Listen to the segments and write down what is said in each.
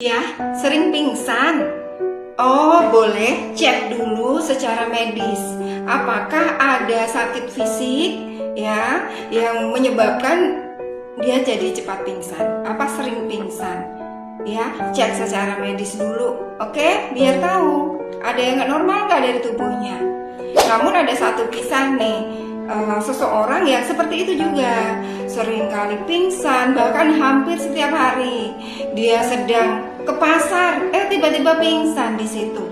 Ya, sering pingsan. Oh, boleh cek dulu secara medis. Apakah ada sakit fisik ya yang menyebabkan dia jadi cepat pingsan? Apa sering pingsan? Ya, cek secara medis dulu. Oke, biar tahu ada yang nggak normal nggak dari tubuhnya. Namun ada satu kisah nih, seseorang yang seperti itu juga, sering kali pingsan, bahkan hampir setiap hari. Dia sedang ke pasar, tiba-tiba pingsan di situ.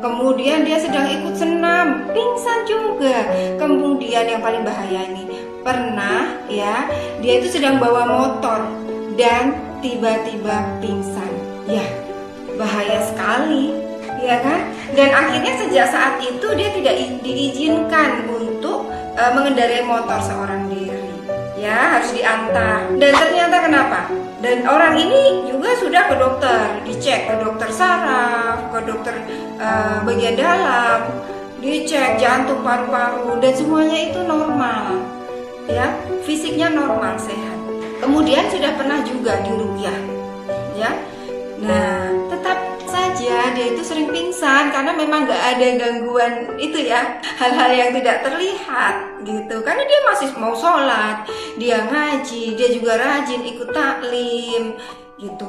Kemudian dia sedang ikut senam, pingsan juga. Kemudian yang paling bahaya ini, pernah ya, dia itu sedang bawa motor dan tiba-tiba pingsan. Ya, bahaya sekali, ya kan? Dan akhirnya sejak saat itu dia tidak diizinkan untuk mengendarai motor seorang diri. Ya, harus diantar. Dan ternyata kenapa? Dan orang ini juga sudah ke dokter, dicek ke dokter saraf, ke dokter bagian dalam, dicek jantung, paru-paru, dan semuanya itu normal. Ya, fisiknya normal, sehat. Kemudian sudah pernah juga diruqyah, ya. Nah, tetap saja dia itu sering pingsan karena memang nggak ada gangguan itu ya, hal-hal yang tidak terlihat gitu. Karena dia masih mau sholat, dia ngaji, dia juga rajin ikut taklim gitu.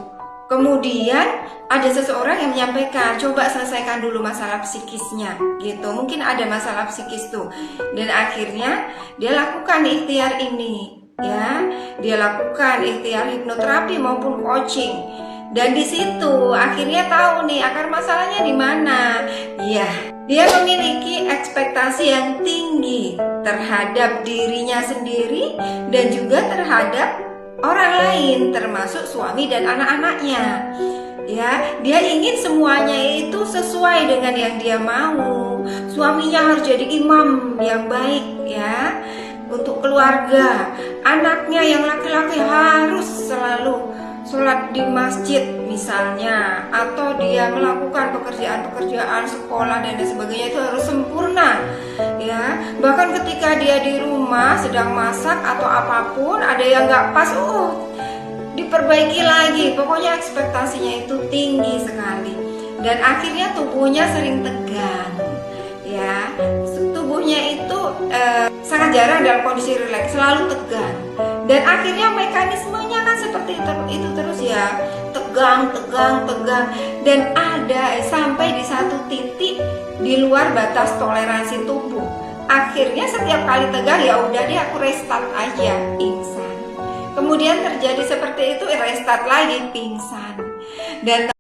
Kemudian ada seseorang yang menyampaikan, coba selesaikan dulu masalah psikisnya gitu. Mungkin ada masalah psikis tuh. Dan akhirnya dia lakukan ikhtiar ini ya. Dia lakukan ikhtiar hipnoterapi maupun coaching. Dan di situ akhirnya tahu nih akar masalahnya di mana. Ya, dia memiliki ekspektasi yang tinggi terhadap dirinya sendiri dan juga terhadap orang lain, termasuk suami dan anak-anaknya. Ya, dia ingin semuanya itu sesuai dengan yang dia mau. Suaminya harus jadi imam yang baik ya untuk keluarga. Anaknya yang laki-laki harus selalu sholat di masjid misalnya, atau dia melakukan pekerjaan-pekerjaan sekolah dan sebagainya itu harus sempurna ya. Bahkan ketika dia di rumah sedang masak atau apapun ada yang nggak pas, diperbaiki lagi. Pokoknya ekspektasinya itu tinggi sekali dan akhirnya tubuhnya sering tegang ya. Tubuhnya itu sangat jarang dalam kondisi rileks, selalu tegang. Dan akhirnya mekanismenya kan seperti itu terus ya, tegang. Dan ada sampai di satu titik di luar batas toleransi tubuh. Akhirnya setiap kali tegang ya udah deh aku restart aja, pingsan. Kemudian terjadi seperti itu, restart lagi, pingsan. Dan